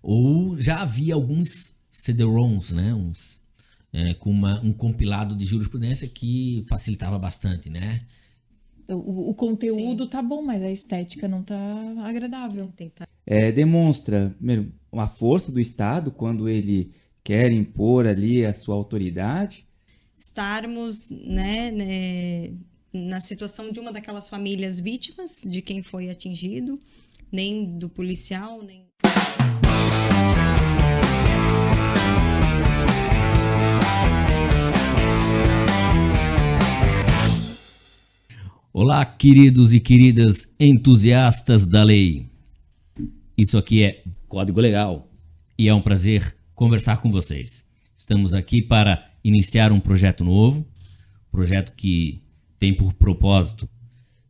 ou já havia alguns CD-ROMs, né? Com um compilado de jurisprudência que facilitava bastante, né? O conteúdo tá bom, mas a estética não tá agradável. Demonstra, primeiro, a força do Estado quando ele quer impor ali a sua autoridade. Estarmos, né, na situação de uma daquelas famílias vítimas de quem foi atingido, nem do policial, nem... Olá, queridos e queridas entusiastas da lei. Isso aqui é Código Legal e é um prazer conversar com vocês. Estamos aqui para iniciar um projeto novo, projeto que tem por propósito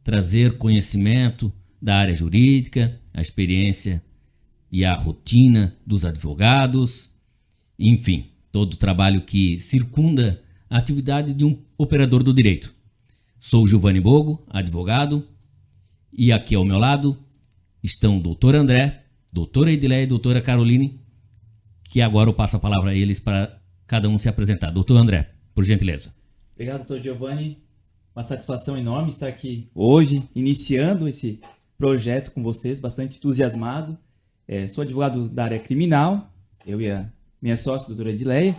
trazer conhecimento da área jurídica, a experiência e a rotina dos advogados, enfim, todo o trabalho que circunda a atividade de um operador do direito. Sou Giovanni Bogo, advogado, e aqui ao meu lado estão o doutor André, doutora Edileia e doutora Caroline, que agora eu passo a palavra a eles para cada um se apresentar. Doutor André, por gentileza. Obrigado, doutor Giovanni. Uma satisfação enorme estar aqui hoje, iniciando esse projeto com vocês, bastante entusiasmado. Sou advogado da área criminal, eu e a minha sócia, doutora Edileia,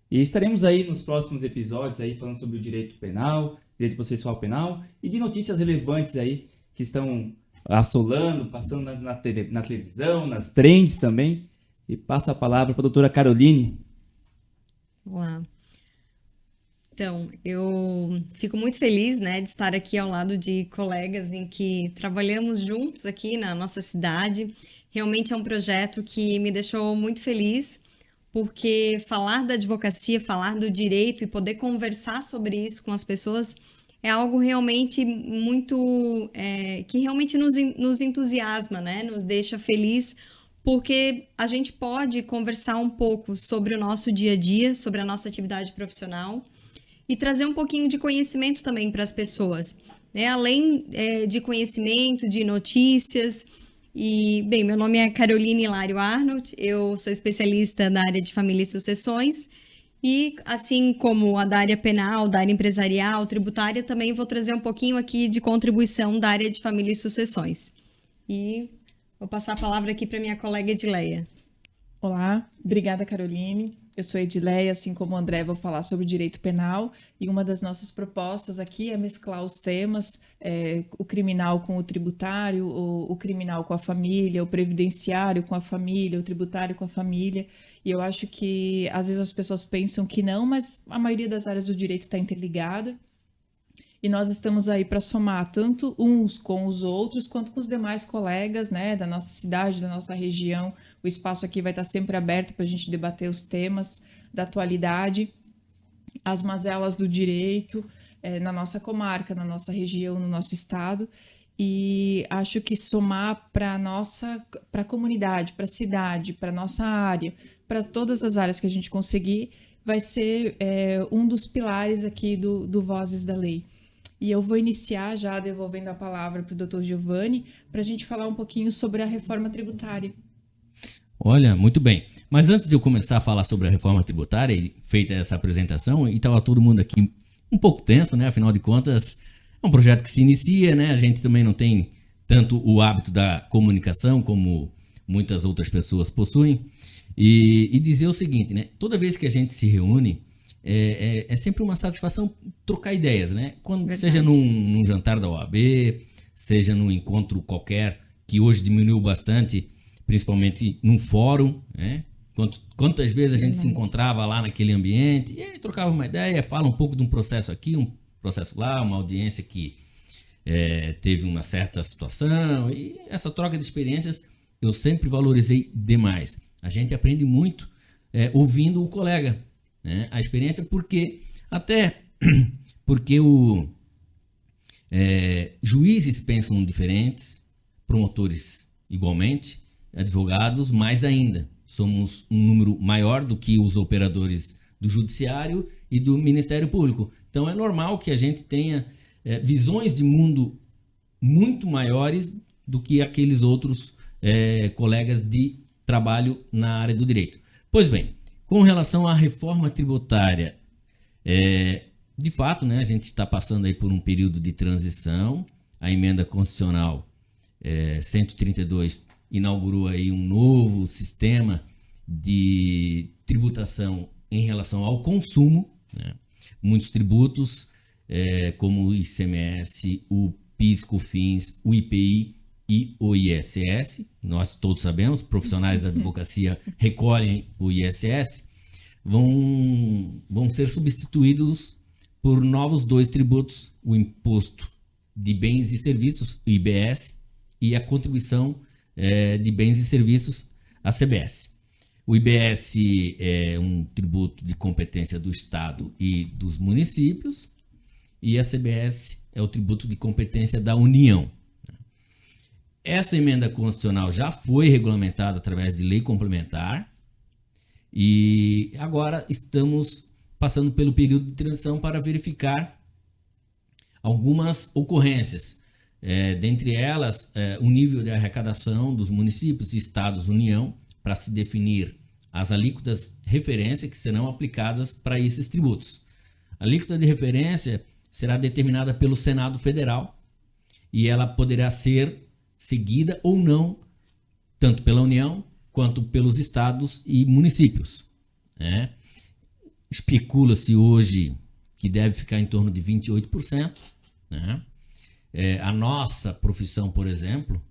e estaremos aí nos próximos episódios aí falando sobre o direito penal, direito processual penal e de notícias relevantes aí que estão assolando, passando na televisão, nas trends também. E passa a palavra para a doutora Caroline. Olá. Então, eu fico muito feliz, né, de estar aqui ao lado de colegas em que trabalhamos juntos aqui na nossa cidade. Realmente é um projeto que me deixou muito feliz, porque falar da advocacia, falar do direito e poder conversar sobre isso com as pessoas é algo realmente muito, que realmente nos entusiasma, né? Nos deixa feliz, porque a gente pode conversar um pouco sobre o nosso dia a dia, sobre a nossa atividade profissional e trazer um pouquinho de conhecimento também para as pessoas, né? Além de conhecimento, de notícias. E, bem, meu nome é Caroline Hilário Arnold, eu sou especialista na área de família e sucessões e, assim como a da área penal, da área empresarial, tributária, também vou trazer um pouquinho aqui de contribuição da área de família e sucessões. E vou passar a palavra aqui para minha colega Edileia. Olá, obrigada, Caroline. Eu sou Edileia, assim como o André, vou falar sobre direito penal e uma das nossas propostas aqui é mesclar os temas, o criminal com o tributário, o criminal com a família, o previdenciário com a família, o tributário com a família. E eu acho que às vezes as pessoas pensam que não, mas a maioria das áreas do direito está interligada. E nós estamos aí para somar tanto uns com os outros, quanto com os demais colegas, né, da nossa cidade, da nossa região. O espaço aqui vai estar sempre aberto para a gente debater os temas da atualidade, as mazelas do direito, na nossa comarca, na nossa região, no nosso estado. E acho que somar para a comunidade, para a cidade, para a nossa área, para todas as áreas que a gente conseguir, vai ser um dos pilares aqui do Vozes da Lei. E eu vou iniciar já devolvendo a palavra para o Dr. Giovanni para a gente falar um pouquinho sobre a reforma tributária. Olha, muito bem. Mas antes de eu começar a falar sobre a reforma tributária e feita essa apresentação, e estava todo mundo aqui um pouco tenso, né? Afinal de contas, é um projeto que se inicia, né? A gente também não tem tanto o hábito da comunicação como muitas outras pessoas possuem. E dizer o seguinte, né? Toda vez que a gente se reúne, é sempre uma satisfação trocar ideias, né? Seja num jantar da OAB, seja num encontro qualquer, que hoje diminuiu bastante, principalmente num fórum, né? Quantas vezes a gente se encontrava lá naquele ambiente e aí trocava uma ideia, fala um pouco de um processo aqui, um processo lá, uma audiência que teve uma certa situação, e essa troca de experiências eu sempre valorizei demais. A gente aprende muito ouvindo o colega, né? A experiência, porque juízes pensam diferentes, promotores igualmente, advogados mais ainda. Somos um número maior do que os operadores do judiciário e do Ministério Público. Então é normal que a gente tenha visões de mundo muito maiores do que aqueles outros colegas de trabalho na área do direito. Pois bem, com relação à reforma tributária, de fato, né, a gente está passando aí por um período de transição. A emenda constitucional 132 inaugurou aí um novo sistema de tributação em relação ao consumo, né? Muitos tributos, como o ICMS, o PIS, COFINS, o IPI e o ISS, nós todos sabemos, profissionais da advocacia recolhem o ISS, vão ser substituídos por novos 2 tributos, o Imposto de Bens e Serviços, o IBS, e a Contribuição de Bens e Serviços, a CBS. O IBS é um tributo de competência do Estado e dos municípios, e a CBS é o tributo de competência da União. Essa emenda constitucional já foi regulamentada através de lei complementar, e agora estamos passando pelo período de transição para verificar algumas ocorrências. Dentre elas, o nível de arrecadação dos municípios e estados União, para se definir as alíquotas referência que serão aplicadas para esses tributos. A alíquota de referência será determinada pelo Senado Federal e ela poderá ser seguida ou não, tanto pela União quanto pelos estados e municípios, né? Especula-se hoje que deve ficar em torno de 28%, né? A nossa profissão, por exemplo,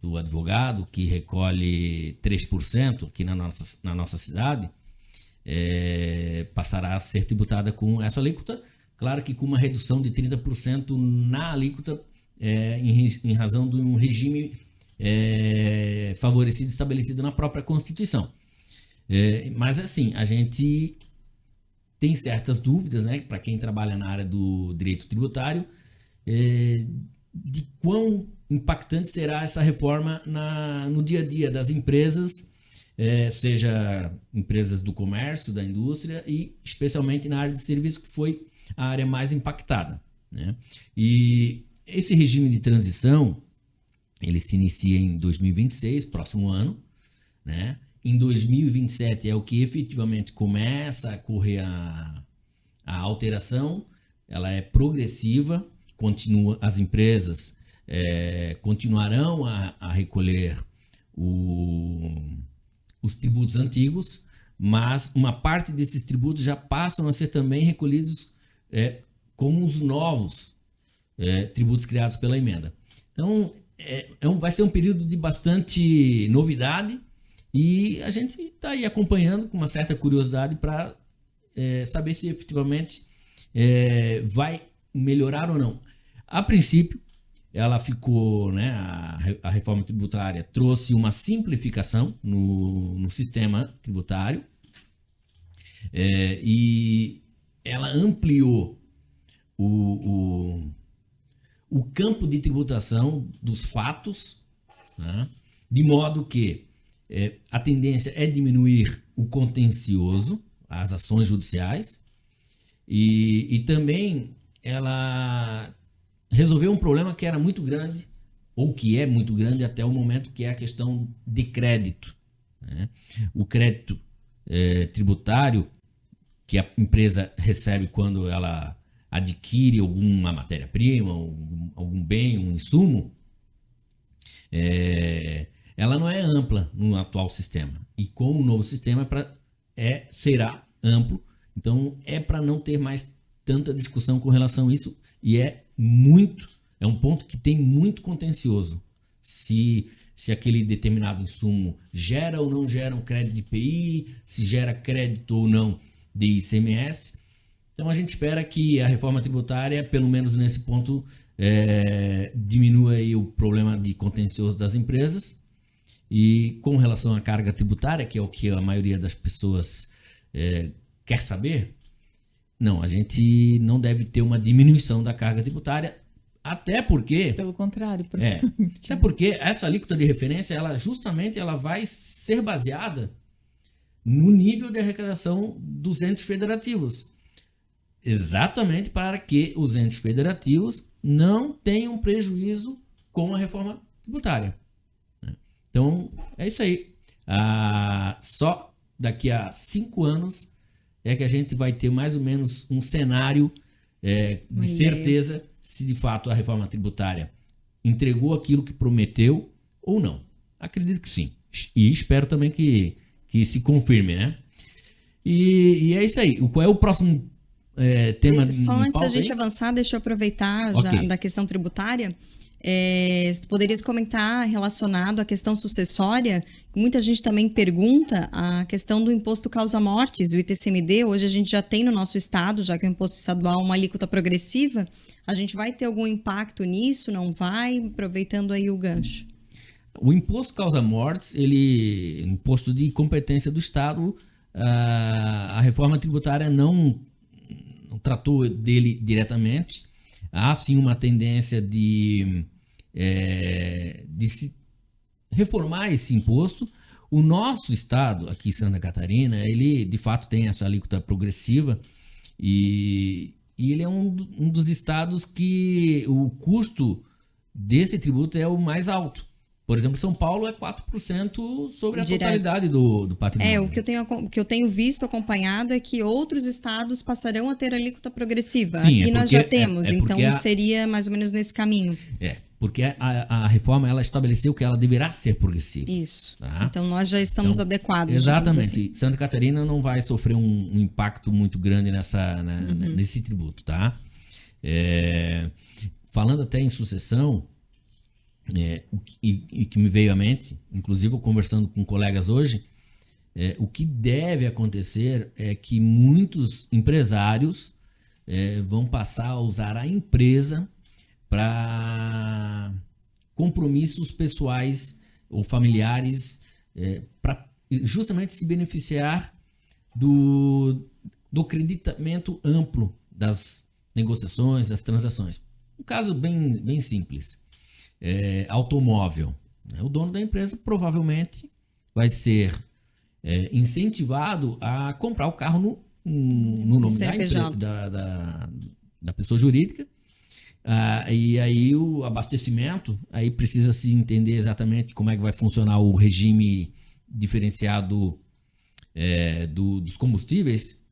do advogado, que recolhe 3% aqui na nossa cidade, passará a ser tributada com essa alíquota, claro que com uma redução de 30% na alíquota, em razão de um regime favorecido estabelecido na própria Constituição. Mas assim, a gente tem certas dúvidas, né, para quem trabalha na área do direito tributário, de quão impactante será essa reforma no dia a dia das empresas, seja empresas do comércio, da indústria e especialmente na área de serviço, que foi a área mais impactada, né? E esse regime de transição, ele se inicia em 2026, próximo ano, né? Em 2027 é o que efetivamente começa a ocorrer a alteração. Ela é progressiva, as empresas continuarão a recolher os tributos antigos, mas uma parte desses tributos já passam a ser também recolhidos como os novos tributos criados pela emenda. Então, vai ser um período de bastante novidade e a gente está aí acompanhando com uma certa curiosidade para saber se efetivamente vai melhorar ou não. A princípio, ela ficou, né, a reforma tributária trouxe uma simplificação no sistema tributário e ela ampliou o campo de tributação dos fatos, né, de modo que a tendência é diminuir o contencioso, as ações judiciais, e também ela resolveu um problema que era muito grande, ou que é muito grande até o momento, que é a questão de crédito, né? O crédito tributário que a empresa recebe quando ela adquire alguma matéria-prima, algum bem, um insumo, ela não é ampla no atual sistema. E com o novo sistema será amplo. Então para não ter mais tanta discussão com relação a isso. E é um ponto que tem muito contencioso. Se aquele determinado insumo gera ou não gera um crédito de IPI, se gera crédito ou não de ICMS. Então a gente espera que a reforma tributária, pelo menos nesse ponto, diminua aí o problema de contencioso das empresas. E com relação à carga tributária, que é o que a maioria das pessoas quer saber, não, a gente não deve ter uma diminuição da carga tributária, até porque... Pelo contrário. Até porque essa alíquota de referência, ela vai ser baseada no nível de arrecadação dos entes federativos. Exatamente para que os entes federativos não tenham prejuízo com a reforma tributária. Então, é isso aí. Só daqui a 5 anos é que a gente vai ter mais ou menos um cenário de certeza se de fato a reforma tributária entregou aquilo que prometeu ou não. Acredito que sim. E espero também que se confirme, né? E é isso aí. Qual é o próximo tema? Só antes da gente avançar, deixa eu aproveitar já da questão tributária. Tu poderias comentar relacionado à questão sucessória? Muita gente também pergunta a questão do imposto causa-mortes, o ITCMD. Hoje a gente já tem no nosso estado, já que é um imposto estadual, uma alíquota progressiva. A gente vai ter algum impacto nisso? Não vai? Aproveitando aí o gancho. O imposto causa-mortes, ele imposto de competência do estado. A reforma tributária não tratou dele diretamente. Há sim uma tendência de se reformar esse imposto. O nosso estado, aqui em Santa Catarina, ele de fato tem essa alíquota progressiva e ele é um dos estados que o custo desse tributo é o mais alto. Por exemplo, São Paulo é 4% sobre a totalidade do patrimônio. O que eu tenho visto, acompanhado, é que outros estados passarão a ter alíquota progressiva. Sim, aqui nós já temos, então seria mais ou menos nesse caminho. Porque a reforma ela estabeleceu que ela deverá ser progressiva. Isso. Tá? Então nós já estamos adequados. Exatamente. Assim. Santa Catarina não vai sofrer um impacto muito grande nesse tributo, tá? Falando até em sucessão, e que me veio à mente, inclusive eu conversando com colegas hoje, o que deve acontecer é que muitos empresários vão passar a usar a empresa para compromissos pessoais ou familiares, para justamente se beneficiar do creditamento amplo das negociações, das transações. Um caso bem simples. Automóvel. O dono da empresa provavelmente vai ser incentivado a comprar o carro no nome da pessoa jurídica. E aí o abastecimento, aí precisa se entender exatamente como é que vai funcionar o regime diferenciado dos combustíveis.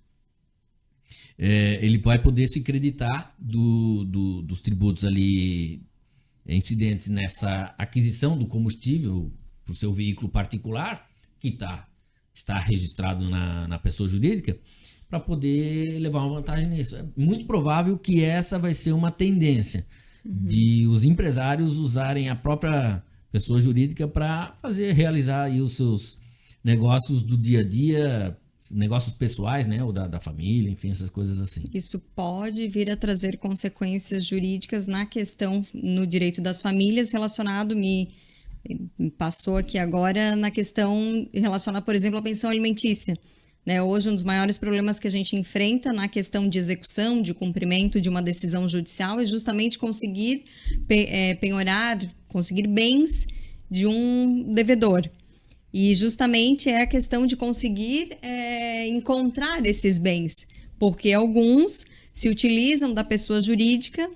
Ele vai poder se creditar dos tributos ali incidentes nessa aquisição do combustível para o seu veículo particular, que está registrado na pessoa jurídica, para poder levar uma vantagem nisso. É muito provável que essa vai ser uma tendência de os empresários usarem a própria pessoa jurídica para realizar aí os seus negócios do dia a dia, negócios pessoais, né, ou da família, enfim, essas coisas assim. Isso pode vir a trazer consequências jurídicas na questão, no direito das famílias relacionado, me passou aqui agora, na questão relacionada, por exemplo, à pensão alimentícia. Hoje, um dos maiores problemas que a gente enfrenta na questão de execução, de cumprimento de uma decisão judicial é justamente conseguir penhorar, conseguir bens de um devedor. E justamente é a questão de conseguir encontrar esses bens, porque alguns se utilizam da pessoa jurídica,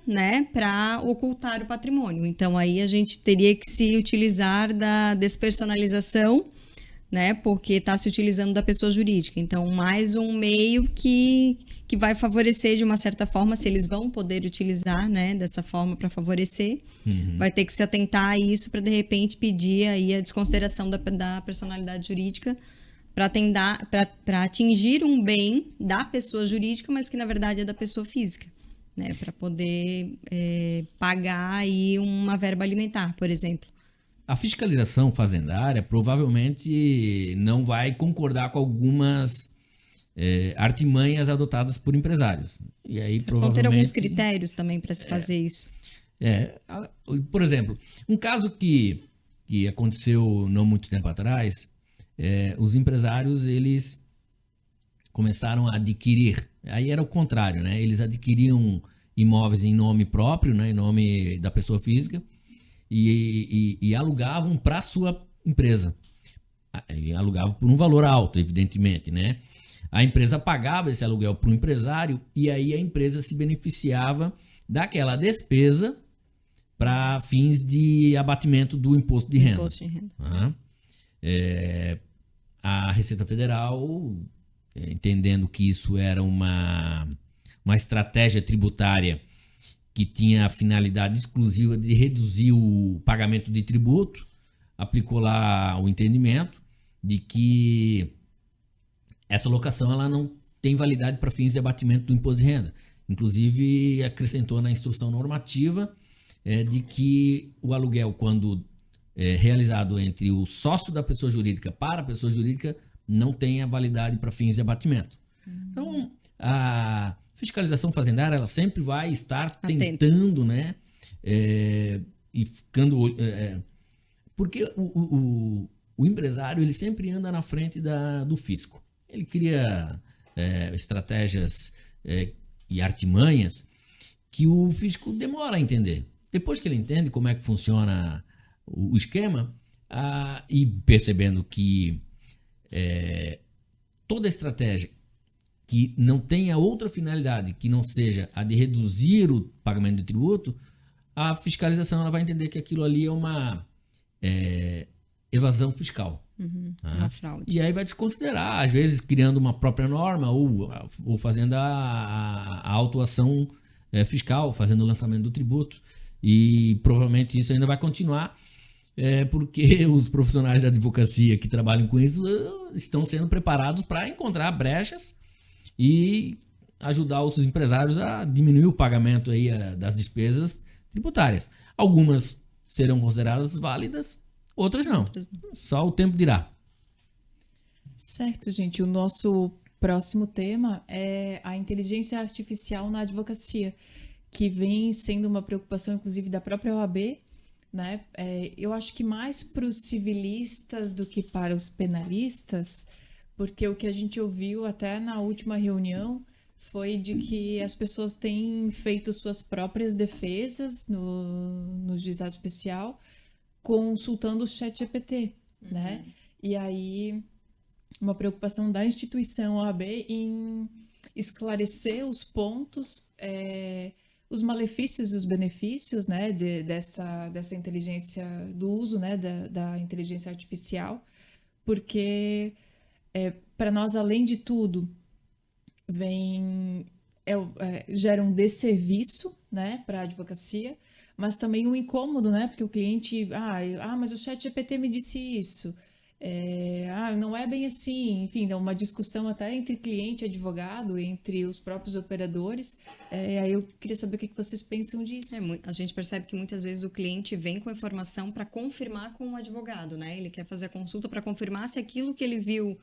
para ocultar o patrimônio. Então, aí a gente teria que se utilizar da despersonalização, porque está se utilizando da pessoa jurídica. Então, mais um meio que vai favorecer de uma certa forma, se eles vão poder utilizar, dessa forma para favorecer, vai ter que se atentar a isso para, de repente, pedir aí a desconsideração da personalidade jurídica para atingir um bem da pessoa jurídica, mas que, na verdade, é da pessoa física, para poder pagar aí uma verba alimentar, por exemplo. A fiscalização fazendária provavelmente não vai concordar com algumas artimanhas adotadas por empresários. E aí, provavelmente, vão ter alguns critérios também para se fazer isso. Por exemplo, um caso que aconteceu não muito tempo atrás, os empresários eles começaram a adquirir, aí era o contrário, eles adquiriam imóveis em nome próprio, em nome da pessoa física, e alugavam para a sua empresa. E alugavam por um valor alto, evidentemente, A empresa pagava esse aluguel para o empresário e aí a empresa se beneficiava daquela despesa para fins de abatimento do imposto de renda. a Receita Federal, entendendo que isso era uma estratégia tributária que tinha a finalidade exclusiva de reduzir o pagamento de tributo, aplicou lá o entendimento de que essa locação ela não tem validade para fins de abatimento do imposto de renda. Inclusive, acrescentou na instrução normativa de que o aluguel, quando realizado entre o sócio da pessoa jurídica para a pessoa jurídica, não tem a validade para fins de abatimento. Então, a fiscalização fazendária ela sempre vai estar tentando, né? E ficando... porque o empresário ele sempre anda na frente do fisco. Ele cria estratégias e artimanhas que o fisco demora a entender. Depois que ele entende como é que funciona o esquema, e percebendo que toda estratégia que não tenha outra finalidade que não seja a de reduzir o pagamento de tributo, a fiscalização ela vai entender que aquilo ali é uma evasão fiscal. Uma fraude. E aí vai desconsiderar, às vezes criando uma própria norma ou fazendo a autuação fiscal, fazendo o lançamento do tributo. E provavelmente isso ainda vai continuar, porque os profissionais da advocacia que trabalham com isso estão sendo preparados para encontrar brechas e ajudar os empresários a diminuir o pagamento aí, das despesas tributárias. Algumas serão consideradas válidas, outras não. Só o tempo dirá. Certo, gente. O nosso próximo tema é a inteligência artificial na advocacia, que vem sendo uma preocupação, inclusive, da própria OAB, né? Eu acho que mais para os civilistas do que para os penalistas, porque o que a gente ouviu até na última reunião foi de que as pessoas têm feito suas próprias defesas no juizado especial, consultando o ChatGPT, né? E aí, uma preocupação da instituição OAB em esclarecer os pontos, os malefícios e os benefícios, né, dessa inteligência, do uso, né, da inteligência artificial, porque para nós, além de tudo, gera um desserviço, né, para a advocacia, mas também um incômodo, né, porque o cliente, mas o ChatGPT me disse isso, não é bem assim, enfim, dá uma discussão até entre cliente e advogado, entre os próprios operadores. Aí eu queria saber o que vocês pensam disso. A gente percebe que muitas vezes o cliente vem com a informação para confirmar com o advogado, né? Ele quer fazer a consulta para confirmar se aquilo que ele viu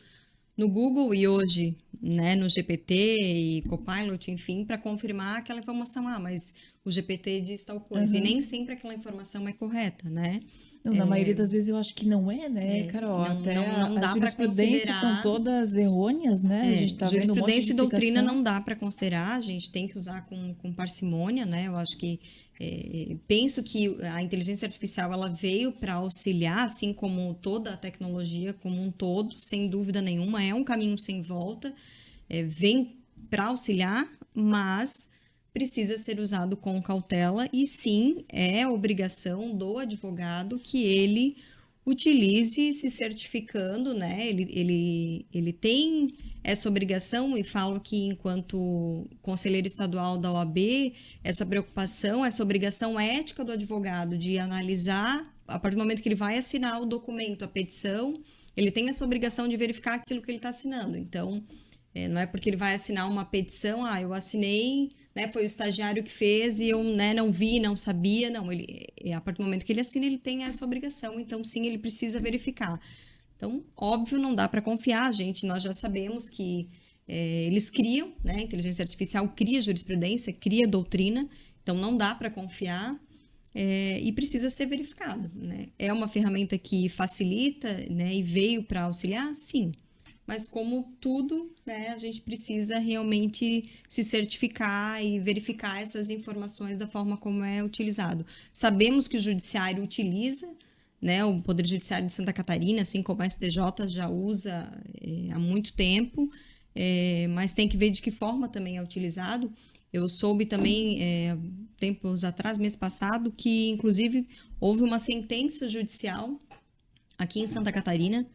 no Google e hoje, né, no GPT e Copilot, enfim, para confirmar aquela informação. Mas o GPT diz tal coisa. E nem sempre aquela informação é correta, né? Não, na maioria das vezes eu acho que não é, né, Carol? Não dá as jurisprudências são todas errôneas, né? A gente tá vendo jurisprudência e doutrina não dá para considerar, a gente tem que usar com parcimônia, né? Eu acho que penso que a inteligência artificial ela veio para auxiliar, assim como toda a tecnologia como um todo, sem dúvida nenhuma, é um caminho sem volta, vem para auxiliar, mas precisa ser usado com cautela e sim, é obrigação do advogado que ele utilize se certificando, né? Ele tem essa obrigação e falo que enquanto conselheiro estadual da OAB, essa preocupação, essa obrigação ética do advogado de analisar, a partir do momento que ele vai assinar o documento, a petição, ele tem essa obrigação de verificar aquilo que ele está assinando. Então, não é porque ele vai assinar uma petição, eu assinei, né, foi o estagiário que fez e eu, né, não vi, não sabia. Não, a partir do momento que ele assina, ele tem essa obrigação. Então, sim, ele precisa verificar. Então, óbvio, não dá para confiar, gente. Nós já sabemos que eles criam, né, a inteligência artificial cria jurisprudência, cria doutrina. Então, não dá para confiar e precisa ser verificado, né? É uma ferramenta que facilita, né, e veio para auxiliar? Sim. Mas como tudo, né, a gente precisa realmente se certificar e verificar essas informações da forma como é utilizado. Sabemos que o judiciário utiliza, né, o Poder Judiciário de Santa Catarina, assim como a STJ já usa há muito tempo, mas tem que ver de que forma também é utilizado. Eu soube também, tempos atrás, mês passado, que inclusive houve uma sentença judicial aqui em Santa Catarina,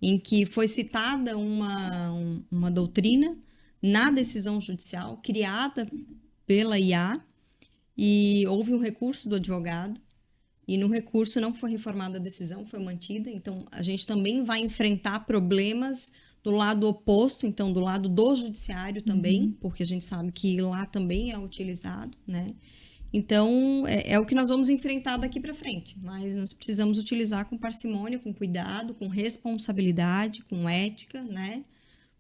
em que foi citada uma doutrina na decisão judicial criada pela IA e houve um recurso do advogado e no recurso não foi reformada a decisão, foi mantida. Então, a gente também vai enfrentar problemas do lado oposto, então do lado do judiciário também, porque a gente sabe que lá também é utilizado, né? Então, é o que nós vamos enfrentar daqui para frente, mas nós precisamos utilizar com parcimônia, com cuidado, com responsabilidade, com ética, né?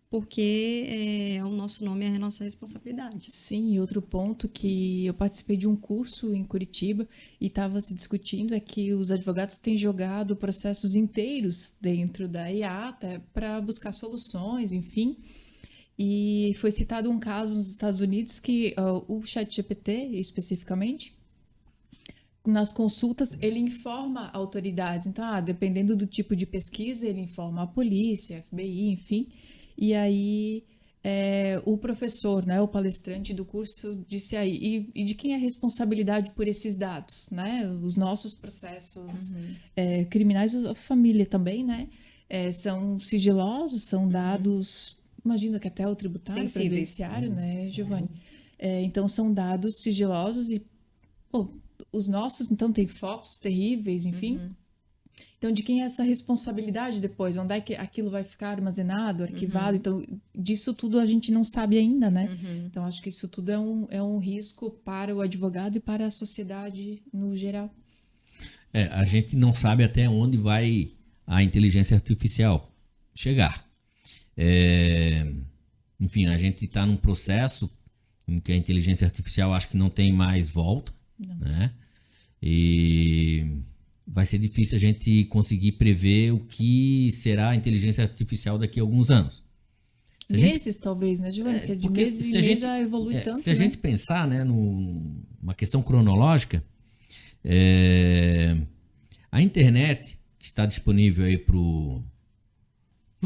Porque o nosso nome é a nossa responsabilidade. Sim, e outro ponto que eu participei de um curso em Curitiba e estava se discutindo é que os advogados têm jogado processos inteiros dentro da IA até para buscar soluções, enfim. E foi citado um caso nos Estados Unidos que o ChatGPT, especificamente, nas consultas, ele informa autoridades. Então, dependendo do tipo de pesquisa, ele informa a polícia, FBI, enfim. E aí, o professor, né, o palestrante do curso, disse aí, e de quem é a responsabilidade por esses dados, né? Os nossos processos criminais, a família também, né? São sigilosos, são dados... Imagino que até o tributário, previdenciário, né, Giovanni? Então, são dados sigilosos e os nossos, então, tem fotos terríveis, enfim. Então, de quem é essa responsabilidade depois? Onde é que aquilo vai ficar armazenado, arquivado? Então, disso tudo a gente não sabe ainda, né? Então, acho que isso tudo é um risco para o advogado e para a sociedade no geral. A gente não sabe até onde vai a inteligência artificial chegar. Enfim, a gente está num processo em que a inteligência artificial acho que não tem mais volta, né? E vai ser difícil a gente conseguir prever o que será a inteligência artificial daqui a alguns anos. Meses, talvez, né, Giovanni? Porque de meses em meses já evolui tanto, se a gente pensar, né, numa questão cronológica, a internet que está disponível aí para o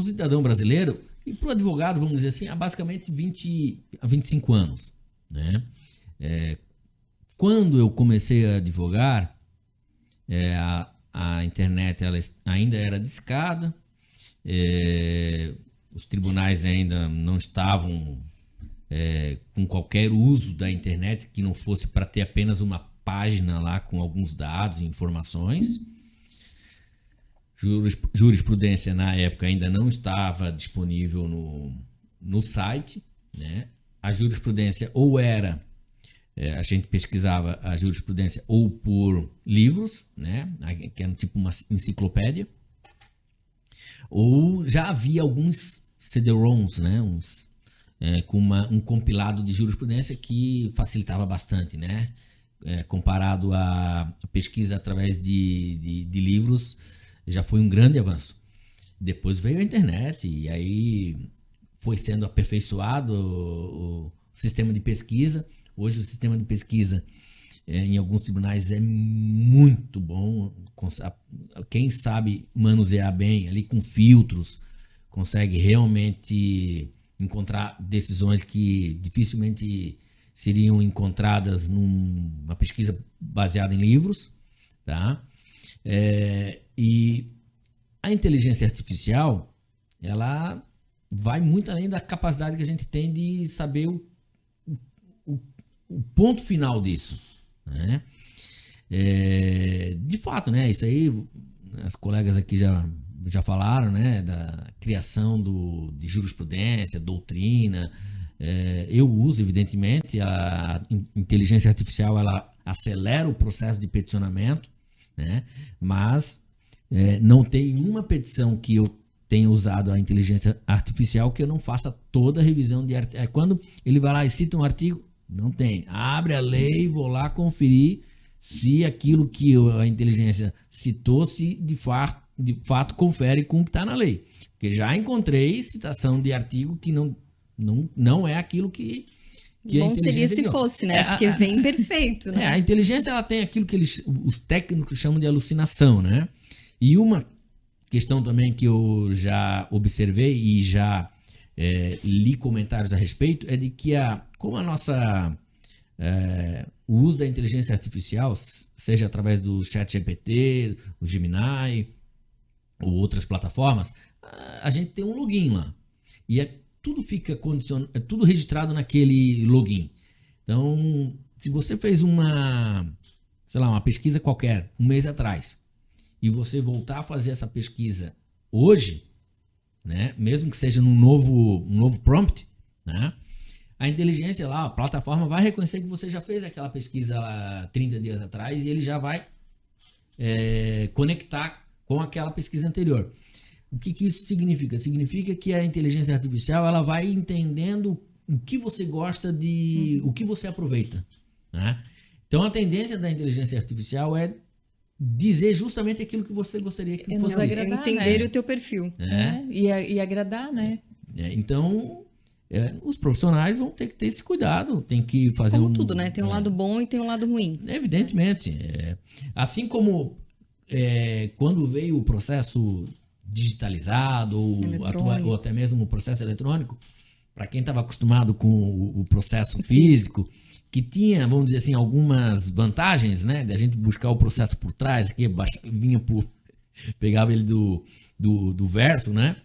cidadão brasileiro e para o advogado, vamos dizer assim, há basicamente 20 a 25 anos, né? Quando eu comecei a advogar, a internet ela ainda era discada, os tribunais ainda não estavam com qualquer uso da internet que não fosse para ter apenas uma página lá com alguns dados e informações. Jurisprudência na época ainda não estava disponível no site, né? A jurisprudência ou era, a gente pesquisava a jurisprudência ou por livros, né? Que era tipo uma enciclopédia, ou já havia alguns CD-ROMs, né? Com um compilado de jurisprudência que facilitava bastante, né? Comparado à pesquisa através de livros, já foi um grande avanço. Depois veio a internet e aí foi sendo aperfeiçoado o sistema de pesquisa. Hoje o sistema de pesquisa em alguns tribunais é muito bom. Quem sabe manusear bem ali com filtros consegue realmente encontrar decisões que dificilmente seriam encontradas numa pesquisa baseada em livros, tá? E a inteligência artificial, ela vai muito além da capacidade que a gente tem de saber o ponto final disso, né? De fato, né? Isso aí, as colegas aqui já falaram, né? Da criação de jurisprudência, doutrina. Eu uso, evidentemente, a inteligência artificial, ela acelera o processo de peticionamento, né? Mas não tem uma petição que eu tenha usado a inteligência artificial que eu não faça toda a revisão de artigo. Quando ele vai lá e cita um artigo, não tem. Abre a lei, vou lá conferir se aquilo que a inteligência citou, se de fato confere com o que está na lei. Porque já encontrei citação de artigo que não é aquilo que bom seria se fosse, né? Porque vem perfeito, né? A inteligência, ela tem aquilo que os técnicos chamam de alucinação, né? E uma questão também que eu já observei e já li comentários a respeito é de que como a nossa o uso da inteligência artificial, seja através do ChatGPT, o Gemini ou outras plataformas, a gente tem um login lá. E tudo fica é tudo registrado naquele login. Então, se você fez uma pesquisa qualquer, um mês atrás, e você voltar a fazer essa pesquisa hoje, né, mesmo que seja um novo prompt, né, a inteligência lá, a plataforma vai reconhecer que você já fez aquela pesquisa lá 30 dias atrás e ele já vai conectar com aquela pesquisa anterior. O que isso significa? Significa que a inteligência artificial ela vai entendendo o que você gosta o que você aproveita, né? Então a tendência da inteligência artificial é dizer justamente aquilo que você gostaria que fosse agradar, entender, né? o teu perfil. E agradar, né? Então os profissionais vão ter que ter esse cuidado, tem que fazer como tudo, né? Tem um lado bom e tem um lado ruim. Evidentemente. Assim como quando veio o processo digitalizado ou até mesmo o processo eletrônico, para quem estava acostumado com o processo físico, que tinha, vamos dizer assim, algumas vantagens, né? Da gente buscar o processo por trás, aqui pegava ele do verso, né?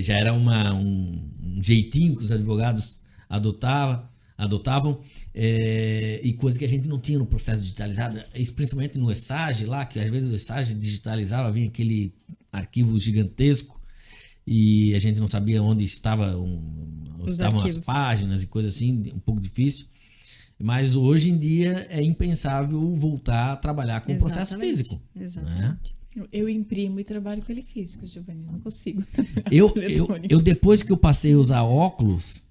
Já era um jeitinho que os advogados adotavam, e coisa que a gente não tinha no processo digitalizado, principalmente no ESAGE lá, que às vezes o ESAGE digitalizava, vinha aquele arquivo gigantesco e a gente não sabia onde estavam as páginas e coisa assim, um pouco difícil. Mas hoje em dia é impensável voltar a trabalhar com o processo físico. Exatamente. Né? Eu imprimo e trabalho com ele físico, Giovanni, não consigo. Eu depois que eu passei a usar óculos,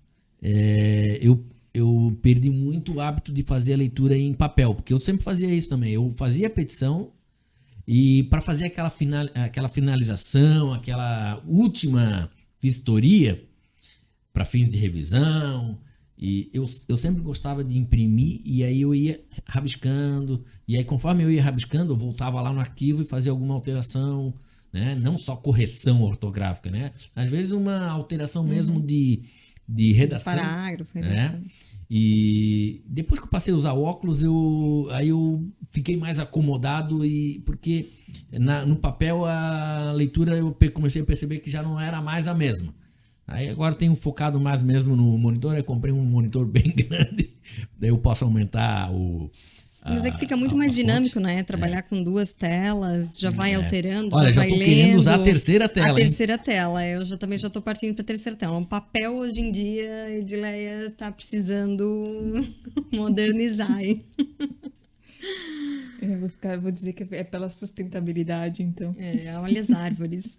eu perdi muito o hábito de fazer a leitura em papel, porque eu sempre fazia isso também. Eu fazia a petição e para fazer aquela finalização, aquela última vistoria para fins de revisão, e eu sempre gostava de imprimir e aí eu ia rabiscando, e aí conforme eu ia rabiscando eu voltava lá no arquivo e fazia alguma alteração, né? Não só correção ortográfica, né? Às vezes uma alteração mesmo de redação. Parágrafo, redação. E depois que eu passei a usar óculos, aí eu fiquei mais acomodado, porque no papel a leitura eu comecei a perceber que já não era mais a mesma. Aí agora eu tenho focado mais mesmo no monitor, eu comprei um monitor bem grande, daí eu posso aumentar Mas é que fica muito mais dinâmico, né? Trabalhar com duas telas, já vai alterando, Olha, já vai lendo. Olha, já tô querendo usar a terceira tela. A terceira tela, eu também já tô partindo para a terceira tela. Um papel hoje em dia, a Edileia tá precisando modernizar, hein? Eu vou dizer que é pela sustentabilidade, então. Olha as árvores.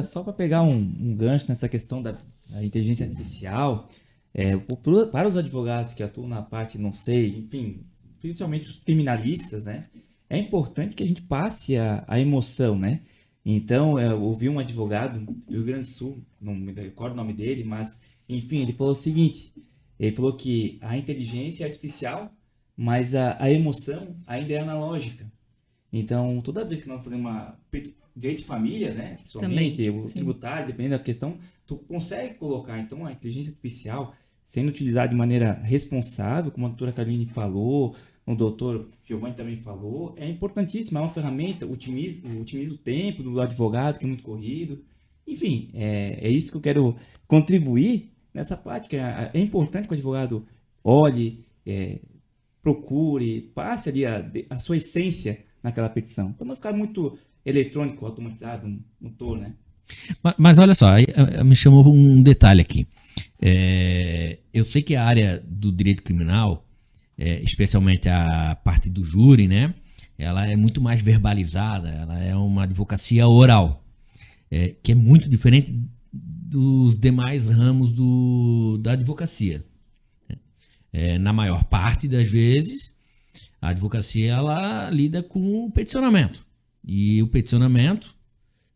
Só para pegar um gancho nessa questão da inteligência artificial, para os advogados que atuam na parte, não sei, enfim, principalmente os criminalistas, né? É importante que a gente passe a emoção, né? Então, eu ouvi um advogado do Rio Grande do Sul, não me recordo o nome dele, mas, enfim, ele falou o seguinte, ele falou que a inteligência é artificial, mas a emoção ainda é analógica. Então, toda vez que nós fazemos uma direito de família, né, principalmente, o tributário, dependendo da questão, tu consegue colocar, então, a inteligência artificial sendo utilizada de maneira responsável, como a doutora Caroline falou, o doutor Giovanni também falou, é importantíssima, é uma ferramenta, otimiza o tempo do advogado, que é muito corrido. Enfim, é isso que eu quero contribuir nessa parte, que é importante que o advogado olhe, procure, passe ali a sua essência naquela petição, para não ficar muito eletrônico, automatizado, motor, né? Mas olha só, me chamou um detalhe aqui. Eu sei que a área do direito criminal, especialmente a parte do júri, né? Ela é muito mais verbalizada, ela é uma advocacia oral, que é muito diferente dos demais ramos da advocacia. Na maior parte das vezes, a advocacia ela lida com o peticionamento. E o peticionamento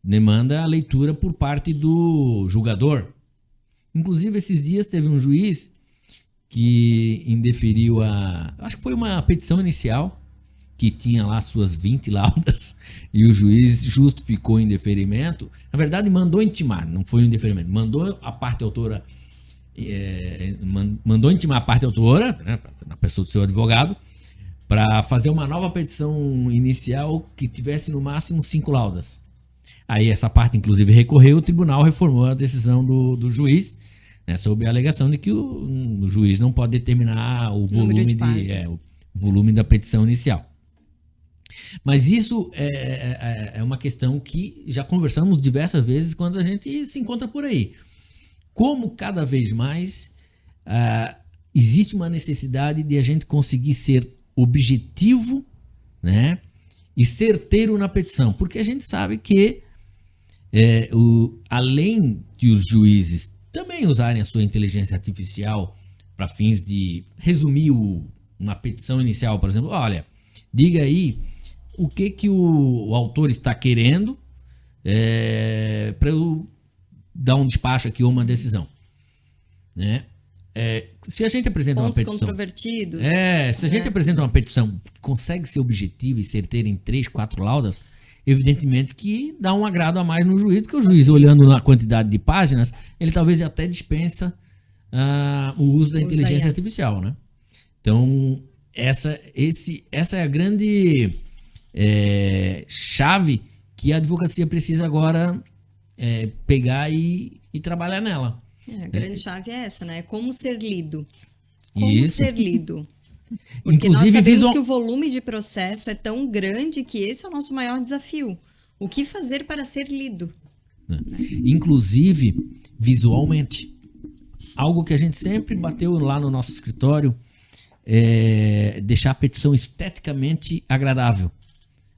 demanda a leitura por parte do julgador. Inclusive, esses dias teve um juiz que indeferiu acho que foi uma petição inicial, que tinha lá suas 20 laudas, e o juiz justificou o indeferimento. Na verdade, mandou intimar, não foi um indeferimento. Mandou a parte autora, mandou intimar a parte autora, né, na pessoa do seu advogado, para fazer uma nova petição inicial que tivesse no máximo 5 laudas. Aí essa parte, inclusive, recorreu, o tribunal reformou a decisão do juiz, né, sob a alegação de que o juiz não pode determinar o volume da petição inicial. Mas isso é uma questão que já conversamos diversas vezes quando a gente se encontra por aí. Como cada vez mais existe uma necessidade de a gente conseguir ser objetivo, né, e certeiro na petição, porque a gente sabe que além de os juízes também usarem a sua inteligência artificial para fins de resumir uma petição inicial, por exemplo, olha, diga aí o que o autor está querendo para eu dar um despacho aqui ou uma decisão, né? Se a gente apresenta Pontos uma petição controvertidos. Se a gente apresenta uma petição que consegue ser objetiva e certeira em 3, 4 laudas, evidentemente que dá um agrado a mais no juiz, porque o juiz, olhando na quantidade de páginas, ele talvez até dispensa o uso da inteligência artificial, né? Então, essa é a grande chave que a advocacia precisa agora pegar e trabalhar nela. A grande chave é essa, né? Como ser lido. Ser lido. Porque Inclusive, nós sabemos que o volume de processo é tão grande que esse é o nosso maior desafio. O que fazer para ser lido? Inclusive, visualmente. Algo que a gente sempre bateu lá no nosso escritório é deixar a petição esteticamente agradável.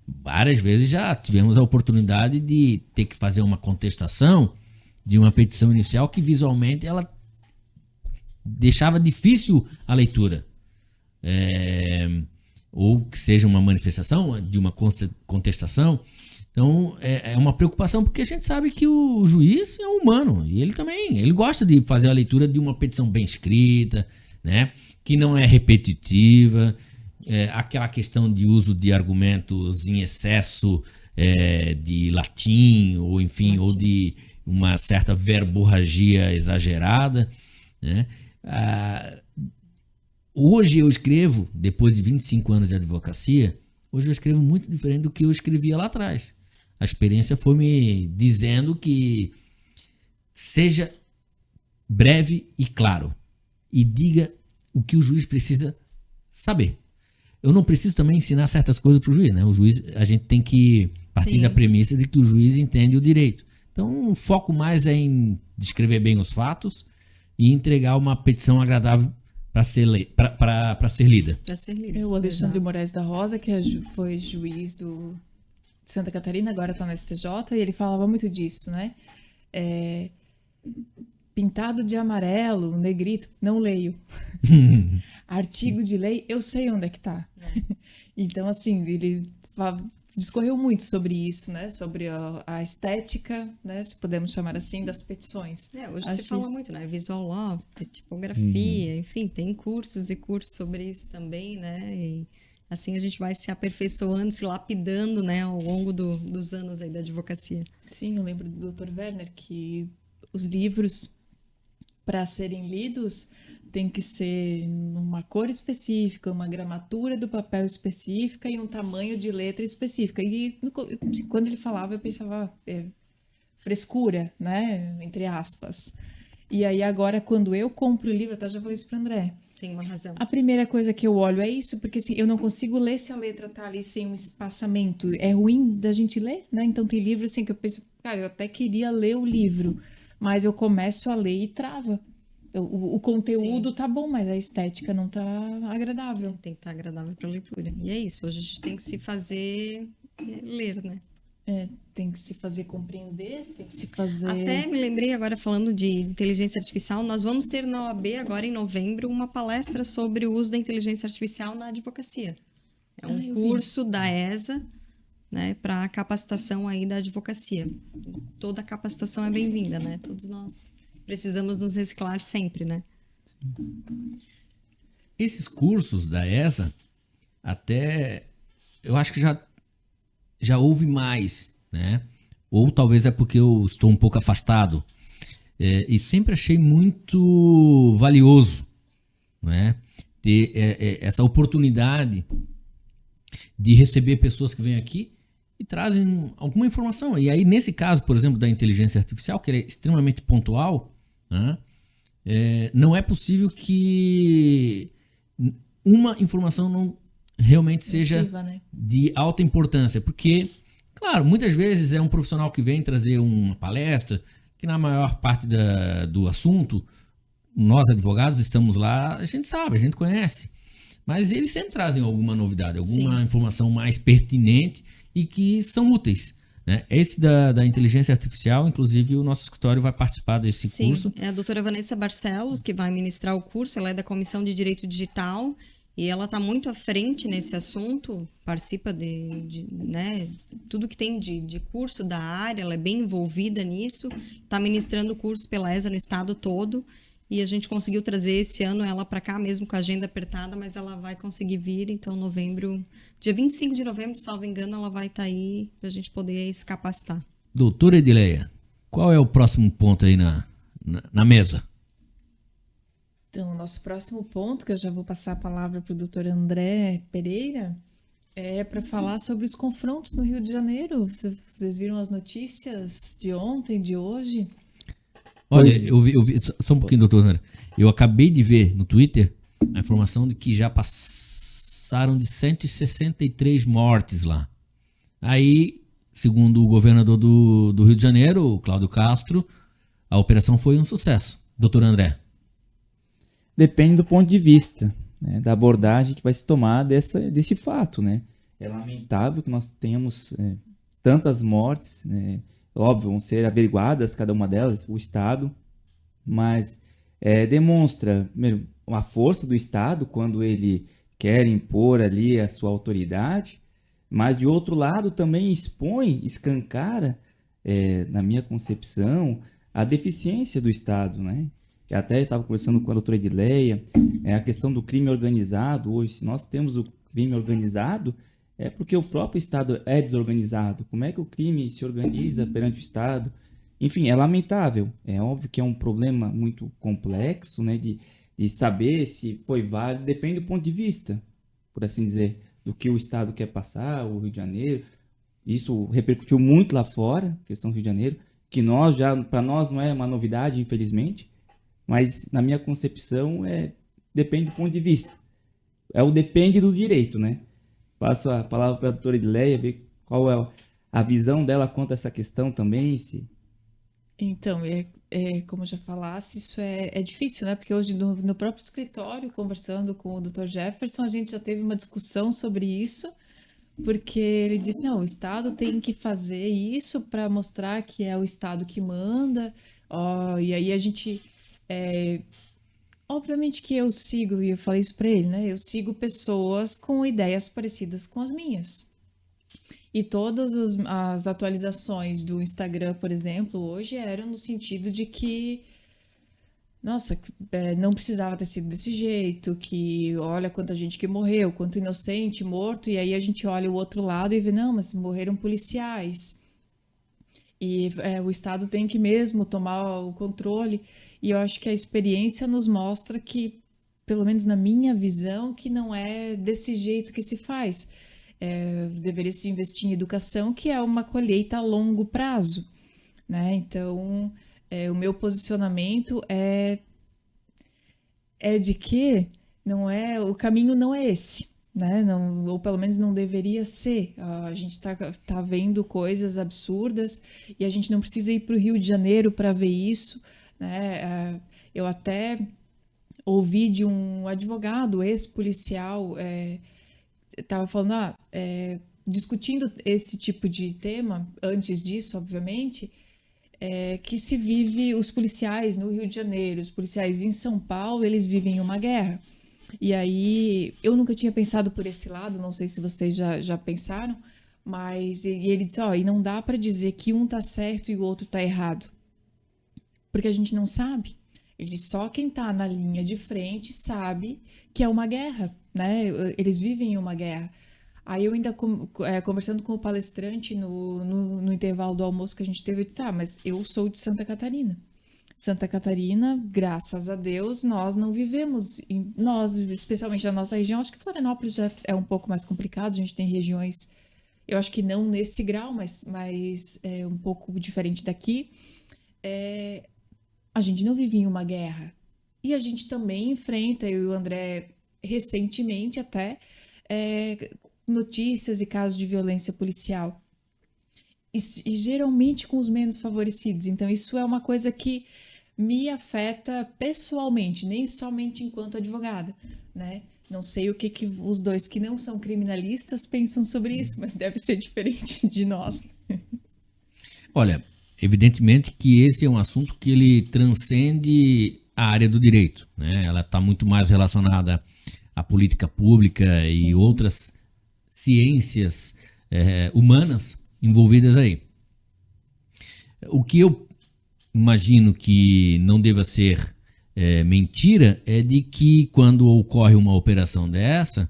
Várias vezes já tivemos a oportunidade de ter que fazer uma contestação de uma petição inicial que visualmente ela deixava difícil a leitura. Ou que seja uma manifestação de uma contestação. Então é uma preocupação, porque a gente sabe que o juiz é humano e ele gosta de fazer a leitura de uma petição bem escrita, né, que não é repetitiva, aquela questão de uso de argumentos em excesso de latim, ou enfim, ou de uma certa verborragia exagerada, né? Hoje eu escrevo, depois de 25 anos de advocacia, hoje eu escrevo muito diferente do que eu escrevia lá atrás. A experiência foi me dizendo que seja breve e claro e diga o que o juiz precisa saber. Eu não preciso também ensinar certas coisas para o juiz, né? O juiz, a gente tem que partir da premissa de que o juiz entende o direito. Então, o foco mais é em descrever bem os fatos e entregar uma petição agradável para ser lida. O Alexandre Moraes da Rosa, que foi juiz de Santa Catarina, agora está no STJ, e ele falava muito disso, né? Pintado de amarelo, negrito, não leio. Artigo de lei, eu sei onde é que tá. Então, assim, ele discorreu muito sobre isso, né? Sobre a estética, né? Se podemos chamar assim, das petições. Hoje se fala muito, né? Visual law, tipografia, enfim, tem cursos e cursos sobre isso também, né? E assim a gente vai se aperfeiçoando, se lapidando, né? Ao longo dos anos aí da advocacia. Sim, eu lembro do Dr. Werner que os livros, para serem lidos, tem que ser numa cor específica, uma gramatura do papel específica e um tamanho de letra específica. E quando ele falava, eu pensava, frescura, né? Entre aspas. E aí agora, quando eu compro o livro, até já falei isso para André. Tem uma razão. A primeira coisa que eu olho é isso, porque assim, eu não consigo ler se a letra tá ali sem um espaçamento. É ruim da gente ler, né? Então tem livro assim que eu penso, cara, eu até queria ler o livro, mas eu começo a ler e trava. O conteúdo tá bom, mas a estética não tá agradável. Tem que estar agradável para leitura. E é isso, hoje a gente tem que se fazer ler, né? Tem que se fazer compreender, tem que se fazer... Até me lembrei agora, falando de inteligência artificial, nós vamos ter na OAB agora em novembro uma palestra sobre o uso da inteligência artificial na advocacia. É um curso da ESA, né, para capacitação aí da advocacia. Toda capacitação é bem-vinda, né? Todos nós precisamos nos reciclar sempre, né? Esses cursos da ESA, até eu acho que já houve mais, né? Ou talvez é porque eu estou um pouco afastado. E sempre achei muito valioso, né? Ter essa oportunidade de receber pessoas que vêm aqui e trazem alguma informação. E aí, nesse caso, por exemplo, da inteligência artificial, que é extremamente pontual, né, não é possível que uma informação não realmente seja Nociva, né? de alta importância. Porque, claro, muitas vezes é um profissional que vem trazer uma palestra, que na maior parte do assunto, nós advogados estamos lá, a gente sabe, a gente conhece. Mas eles sempre trazem alguma novidade, alguma informação mais pertinente e que são úteis, né? Esse da inteligência artificial, inclusive, o nosso escritório vai participar desse curso. É a doutora Vanessa Barcelos que vai ministrar o curso, ela é da Comissão de Direito Digital e ela está muito à frente nesse assunto, participa né, tudo que tem de curso da área, ela é bem envolvida nisso, está ministrando cursos pela ESA no estado todo. E a gente conseguiu trazer esse ano ela para cá, mesmo com a agenda apertada, mas ela vai conseguir vir. Então, dia 25 de novembro, salvo engano, ela vai estar aí para a gente poder se capacitar. Doutora Edileia, qual é o próximo ponto aí na mesa? Então, o nosso próximo ponto, que eu já vou passar a palavra para o doutor André Pereira, é para falar sobre os confrontos no Rio de Janeiro. Vocês viram as notícias de ontem, de hoje? Olha, eu vi, só um pouquinho, doutor André. Eu acabei de ver no Twitter a informação de que já passaram de 163 mortes lá. Aí, segundo o governador do Rio de Janeiro, o Cláudio Castro, a operação foi um sucesso. Doutor André. Depende do ponto de vista, né, da abordagem que vai se tomar desse fato, né? É lamentável que nós tenhamos tantas mortes, né? Óbvio, vão ser averiguadas cada uma delas, o Estado, mas demonstra, primeiro, a força do Estado quando ele quer impor ali a sua autoridade, mas de outro lado também escancara, na minha concepção, a deficiência do Estado, né? Eu até estava conversando com a doutora Edileia, a questão do crime organizado. Hoje, se nós temos o crime organizado, é porque o próprio Estado é desorganizado. Como é que o crime se organiza perante o Estado? Enfim, é lamentável. É óbvio que é um problema muito complexo, né, de saber se foi válido. Depende do ponto de vista, por assim dizer, do que o Estado quer passar, o Rio de Janeiro. Isso repercutiu muito lá fora, questão do Rio de Janeiro, que para nós não é uma novidade, infelizmente, mas na minha concepção depende do ponto de vista. Depende do direito, né? Passo a palavra para a doutora Edileia, ver qual é a visão dela quanto a essa questão também. Então, como eu já falasse, isso é difícil, né? Porque hoje no próprio escritório, conversando com o Dr. Jefferson, a gente já teve uma discussão sobre isso, porque ele disse, não, o Estado tem que fazer isso para mostrar que é o Estado que manda. E aí a gente... Obviamente que eu sigo, e eu falei isso para ele, né? Eu sigo pessoas com ideias parecidas com as minhas. E todas as atualizações do Instagram, por exemplo, hoje eram no sentido de que, nossa, não precisava ter sido desse jeito, que olha quanta gente que morreu, quanto inocente morto, e aí a gente olha o outro lado e vê, não, mas morreram policiais. E o Estado tem que mesmo tomar o controle. E eu acho que a experiência nos mostra que, pelo menos na minha visão, que não é desse jeito que se faz. Deveria se investir em educação, que é uma colheita a longo prazo, né? Então, o meu posicionamento é de que o caminho não é esse, né? Não, ou pelo menos não deveria ser. A gente tá vendo coisas absurdas e a gente não precisa ir para o Rio de Janeiro para ver isso, né? Eu até ouvi de um advogado, ex-policial, estava falando, discutindo esse tipo de tema, antes disso, obviamente, que se vive os policiais no Rio de Janeiro, os policiais em São Paulo, eles vivem uma guerra. E aí, eu nunca tinha pensado por esse lado, não sei se vocês já pensaram, mas ele disse, e não dá para dizer que um tá certo e o outro tá errado, porque a gente não sabe. Ele disse, só quem tá na linha de frente sabe que é uma guerra, né? Eles vivem em uma guerra. Aí eu ainda, conversando com o palestrante no intervalo do almoço que a gente teve, eu disse, mas eu sou de Santa Catarina. Santa Catarina, graças a Deus, nós não vivemos, nós, especialmente na nossa região, acho que Florianópolis já é um pouco mais complicado, a gente tem regiões, eu acho que não nesse grau, mas é um pouco diferente daqui. A gente não vive em uma guerra. E a gente também enfrenta, eu e o André, recentemente até, notícias e casos de violência policial. E geralmente com os menos favorecidos. Então, isso é uma coisa que me afeta pessoalmente, nem somente enquanto advogada, né? Não sei o que os dois que não são criminalistas pensam sobre isso, mas deve ser diferente de nós. Olha, evidentemente que esse é um assunto que ele transcende a área do direito, né? Ela está muito mais relacionada à política pública e outras ciências humanas envolvidas aí. O que eu imagino que não deva ser mentira é de que quando ocorre uma operação dessa,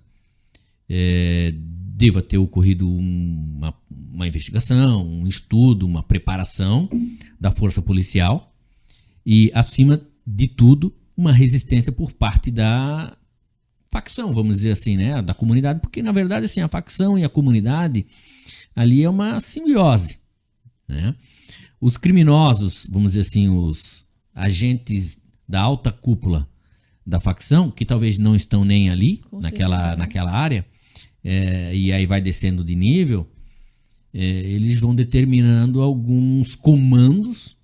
deva ter ocorrido uma investigação, um estudo, uma preparação da força policial e, acima de tudo, uma resistência por parte da facção, vamos dizer assim, né, da comunidade, porque na verdade assim, a facção e a comunidade ali é uma simbiose, né? Os criminosos, vamos dizer assim, os agentes da alta cúpula da facção, que talvez não estão nem ali, naquela área, e aí vai descendo de nível, eles vão determinando alguns comandos,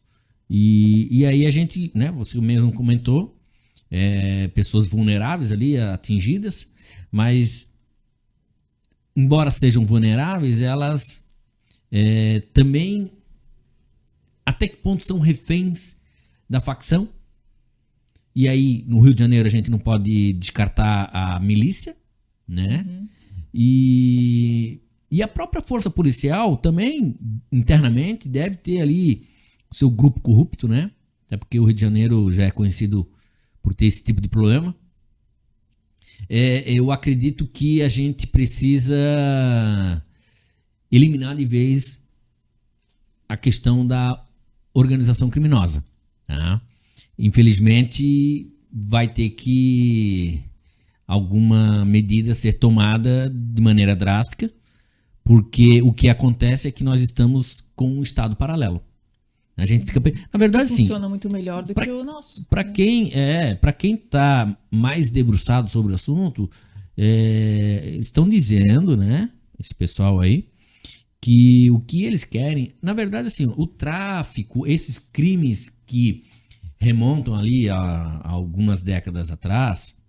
e aí a gente, né, você mesmo comentou, pessoas vulneráveis ali, atingidas, mas embora sejam vulneráveis, elas também até que ponto são reféns da facção? E aí, no Rio de Janeiro, a gente não pode descartar a milícia, né? Uhum. E a própria força policial também, internamente, deve ter ali o seu grupo corrupto, né? Até porque o Rio de Janeiro já é conhecido por ter esse tipo de problema. Eu acredito que a gente precisa eliminar de vez a questão da organização criminosa, tá? Infelizmente vai ter que alguma medida ser tomada de maneira drástica, porque o que acontece é que nós estamos com um estado paralelo. A gente fica, na verdade, sim. Funciona muito melhor do que o nosso. Para quem está mais debruçado sobre o assunto, estão dizendo, né, esse pessoal aí, que o que eles querem, na verdade, assim, o tráfico, esses crimes que remontam ali a algumas décadas atrás,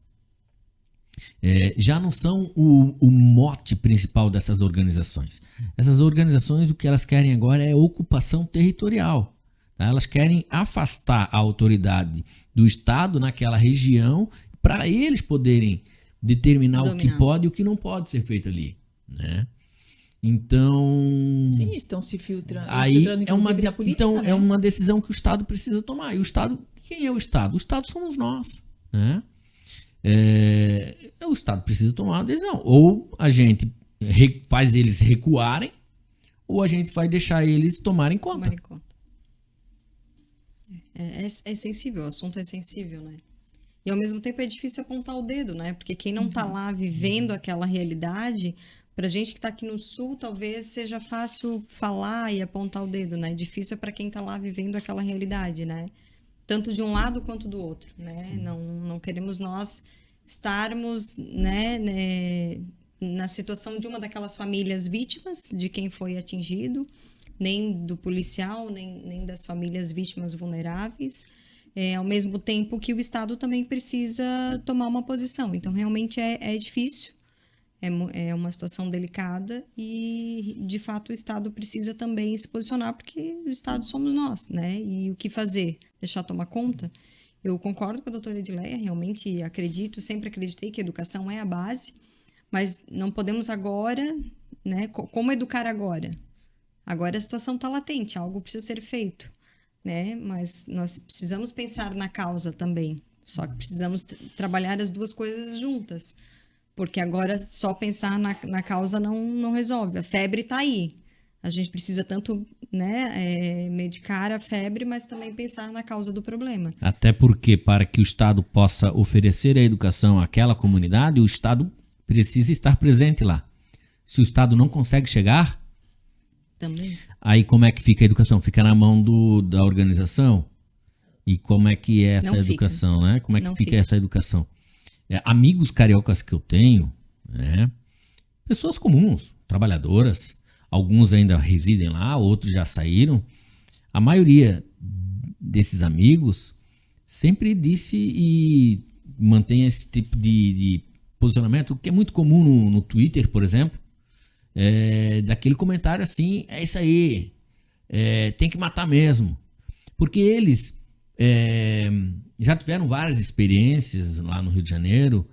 já não são o mote principal dessas organizações. Essas organizações, o que elas querem agora é ocupação territorial. Tá? Elas querem afastar a autoridade do Estado naquela região para eles poderem determinar o que pode e o que não pode ser feito ali, né? Então, sim, estão se filtrando, aí inclusive na política, então né? é uma decisão que o Estado precisa tomar. E o Estado, quem é o Estado? O Estado somos nós, né? O Estado precisa tomar uma decisão. Ou a gente faz eles recuarem, ou a gente vai deixar eles tomarem conta. É sensível, o assunto é sensível, né? E ao mesmo tempo é difícil apontar o dedo, né? Porque quem não tá lá vivendo aquela realidade, pra gente que tá aqui no sul, talvez seja fácil falar e apontar o dedo, né? Difícil é pra quem tá lá vivendo aquela realidade, né? Tanto de um lado quanto do outro, né? Não queremos nós estarmos, né, na situação de uma daquelas famílias vítimas de quem foi atingido, nem do policial, nem das famílias vítimas vulneráveis, ao mesmo tempo que o Estado também precisa tomar uma posição. Então, realmente é difícil, é uma situação delicada e, de fato, o Estado precisa também se posicionar, porque o Estado somos nós, né? E o que fazer? Deixar tomar conta? Eu concordo com a doutora Edileia, realmente sempre acreditei que a educação é a base, mas não podemos agora, né? Como educar agora? Agora a situação está latente, algo precisa ser feito, né? Mas nós precisamos pensar na causa também, só que precisamos trabalhar as duas coisas juntas, porque agora só pensar na causa não resolve. A febre está aí, a gente precisa tanto, né, medicar a febre, mas também pensar na causa do problema. Até porque, para que o Estado possa oferecer a educação àquela comunidade, o Estado precisa estar presente lá. Se o Estado não consegue chegar, Também. aí como é que fica a educação? Fica na mão da organização? E como é que é essa Não fica. educação, né? Como é que Não fica fica. essa educação? Amigos cariocas que eu tenho, né? Pessoas comuns, trabalhadoras, alguns ainda residem lá, outros já saíram. A maioria desses amigos sempre disse e mantém esse tipo de posicionamento, que é muito comum no Twitter, por exemplo, daquele comentário assim, é isso aí, tem que matar mesmo. Porque eles já tiveram várias experiências lá no Rio de Janeiro,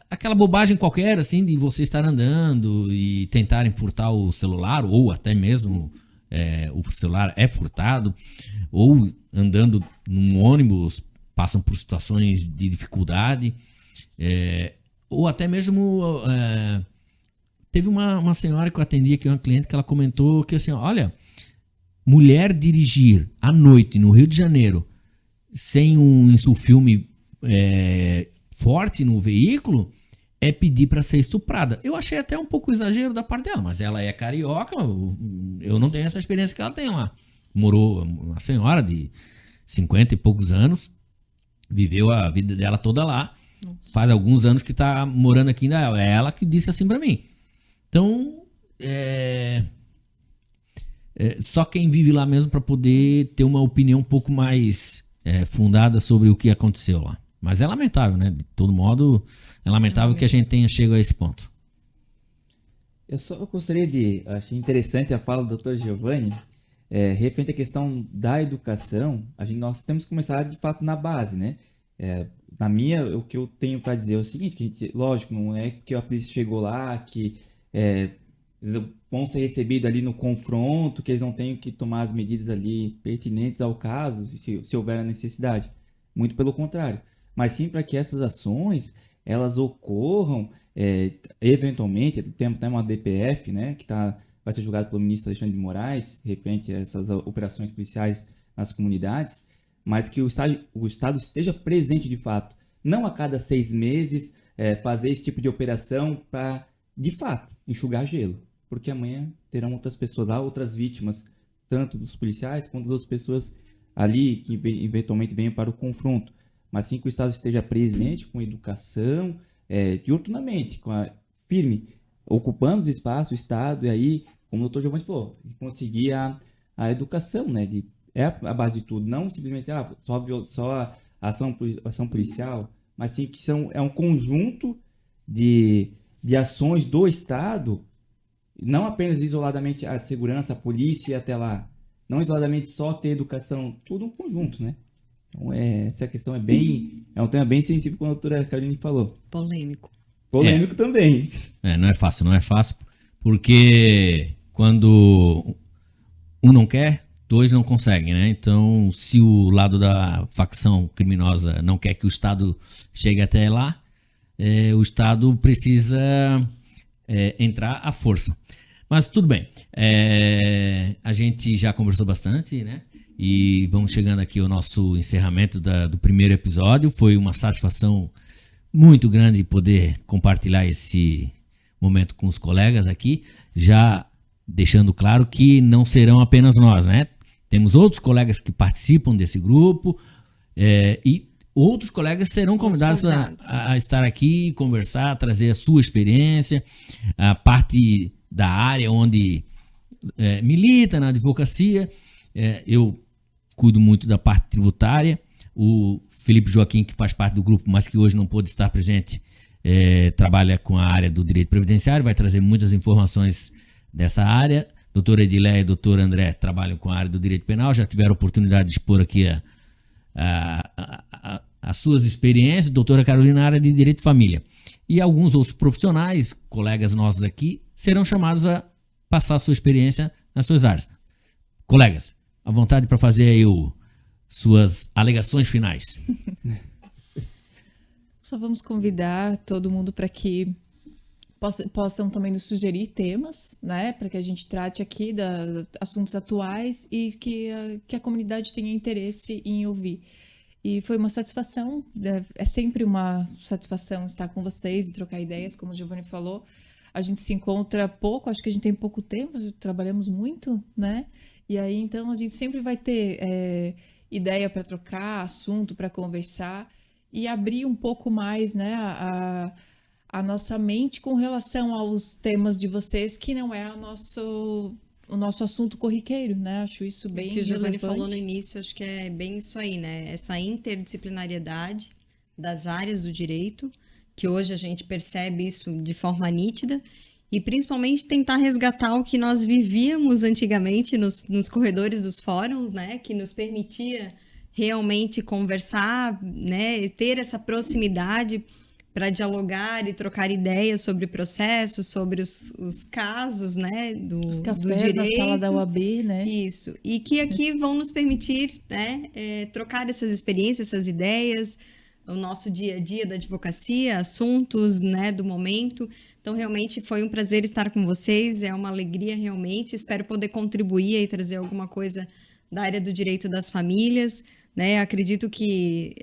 aquela bobagem qualquer, assim, de você estar andando e tentarem furtar o celular, ou até mesmo o celular é furtado, ou andando num ônibus, passam por situações de dificuldade, ou até mesmo teve uma senhora que eu atendi aqui, uma cliente, que ela comentou que assim, olha, mulher dirigir à noite no Rio de Janeiro sem um insulfilme forte no veículo é pedir para ser estuprada. Eu achei até um pouco exagero da parte dela, mas ela é carioca, eu não tenho essa experiência que ela tem lá. Morou, uma senhora de 50 e poucos anos, viveu a vida dela toda lá, faz alguns anos que está morando aqui ainda, é ela que disse assim para mim. Então, só quem vive lá mesmo para poder ter uma opinião um pouco mais fundada sobre o que aconteceu lá. Mas é lamentável, né? De todo modo, é lamentável que a gente tenha chegado a esse ponto. Eu só gostaria achei interessante a fala do Dr. Giovanni, referente à questão da educação. Nós temos que começar, de fato, na base, né? O que eu tenho para dizer é o seguinte, que a gente, lógico, não é que a polícia chegou lá, que vão ser recebidos ali no confronto, que eles não tenham que tomar as medidas ali pertinentes ao caso, se houver a necessidade. Muito pelo contrário. Mas sim para que essas ações, elas ocorram, eventualmente, temos até uma DPF, né, que vai ser julgada pelo ministro Alexandre de Moraes, referente a essas operações policiais nas comunidades, mas que o Estado esteja presente de fato. Não a cada 6 meses fazer esse tipo de operação para, de fato, enxugar gelo. Porque amanhã terão outras pessoas lá, outras vítimas, tanto dos policiais quanto das pessoas ali que eventualmente venham para o confronto. Mas sim que o Estado esteja presente com educação, diuturnamente, firme, ocupando os espaços, o Estado, e aí, como o Dr. Giovanni falou, conseguir a educação, né? É a base de tudo, não simplesmente só a ação policial, mas sim que é um conjunto de ações do Estado, não apenas isoladamente a segurança, a polícia e até lá, não isoladamente só ter educação, tudo um conjunto, né? Então, essa questão é um tema bem sensível, como a doutora Caroline falou. Polêmico. Polêmico também. Não é fácil, porque quando um não quer, 2 não conseguem, né? Então, se o lado da facção criminosa não quer que o Estado chegue até lá, o Estado precisa entrar à força. Mas tudo bem, a gente já conversou bastante, né? E vamos chegando aqui ao nosso encerramento do primeiro episódio. Foi uma satisfação muito grande poder compartilhar esse momento com os colegas aqui, já deixando claro que não serão apenas nós, né? Temos outros colegas que participam desse grupo e outros colegas serão convidados a estar aqui, conversar, trazer a sua experiência, a parte da área onde milita na advocacia. Eu cuido muito da parte tributária. O Felipe Joaquim, que faz parte do grupo, mas que hoje não pôde estar presente, trabalha com a área do direito previdenciário, vai trazer muitas informações dessa área. Doutora Edileia e doutor André trabalham com a área do direito penal, já tiveram a oportunidade de expor aqui as suas experiências. Doutora Carolina, na área de direito de família. E alguns outros profissionais, colegas nossos aqui, serão chamados a passar a sua experiência nas suas áreas. Colegas, à vontade para fazer aí suas alegações finais. Só vamos convidar todo mundo para que possam também nos sugerir temas, né, para que a gente trate aqui de assuntos atuais e que a comunidade tenha interesse em ouvir. E foi uma satisfação, é sempre uma satisfação estar com vocês e trocar ideias, como o Giovanni falou. A gente se encontra pouco, acho que a gente tem pouco tempo, trabalhamos muito, né? E aí, então, a gente sempre vai ter ideia para trocar, assunto para conversar e abrir um pouco mais, né, a nossa mente com relação aos temas de vocês, que não é o nosso assunto corriqueiro, né? Acho isso bem relevante. O que o Giovanni falou no início, acho que é bem isso aí, né? Essa interdisciplinariedade das áreas do direito, que hoje a gente percebe isso de forma nítida, e principalmente tentar resgatar o que nós vivíamos antigamente nos corredores dos fóruns, né? Que nos permitia realmente conversar, né? Ter essa proximidade para dialogar e trocar ideias sobre processos, sobre os casos, né, os do cafés direito. na sala da UAB, né? Isso. E que aqui vão nos permitir, né, trocar essas experiências, essas ideias, o nosso dia a dia da advocacia, assuntos, né, do momento. Então, realmente foi um prazer estar com vocês, é uma alegria realmente. Espero poder contribuir e trazer alguma coisa da área do direito das famílias, né? Acredito que,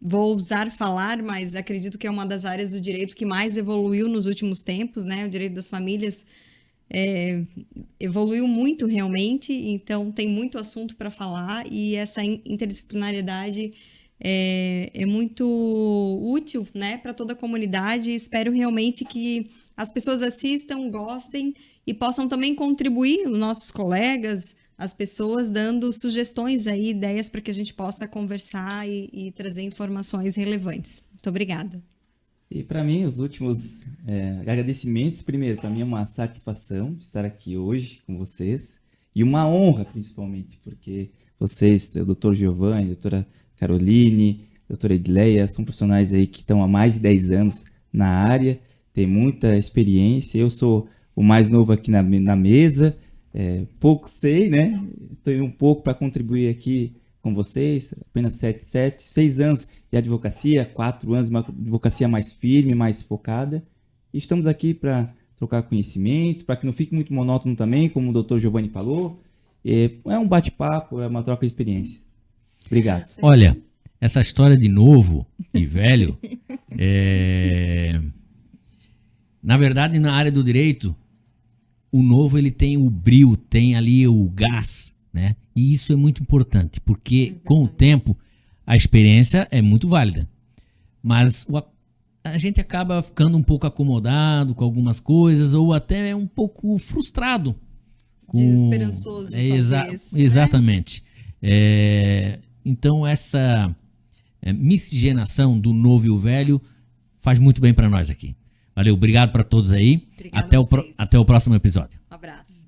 vou ousar falar, mas acredito que é uma das áreas do direito que mais evoluiu nos últimos tempos, né? O direito das famílias evoluiu muito realmente, então tem muito assunto para falar e essa interdisciplinariedade é muito útil, né, para toda a comunidade. Espero realmente que as pessoas assistam, gostem e possam também contribuir, os nossos colegas, as pessoas dando sugestões aí, ideias para que a gente possa conversar e trazer informações relevantes. Muito obrigada. E para mim, os últimos agradecimentos, primeiro, para mim é uma satisfação estar aqui hoje com vocês e uma honra, principalmente, porque vocês, o doutor Giovanni, a doutora Caroline, a doutora Edileia, são profissionais aí que estão há mais de 10 anos na área, têm muita experiência. Eu sou o mais novo aqui na mesa, pouco sei, né? Tenho um pouco para contribuir aqui com vocês, apenas 6 anos de advocacia, 4 anos de uma advocacia mais firme, mais focada. E estamos aqui para trocar conhecimento, para que não fique muito monótono também, como o doutor Giovanni falou. É um bate-papo, é uma troca de experiência. Obrigado. Olha, essa história de novo e velho, na verdade, na área do direito, o novo ele tem o brio, tem ali o gás, né? E isso é muito importante, porque com o tempo a experiência é muito válida. Mas a gente acaba ficando um pouco acomodado com algumas coisas ou até um pouco frustrado. Desesperançoso, talvez. Exatamente. Então essa miscigenação do novo e o velho faz muito bem para nós aqui. Valeu, obrigado para todos aí. Obrigada até o próximo episódio. Um abraço.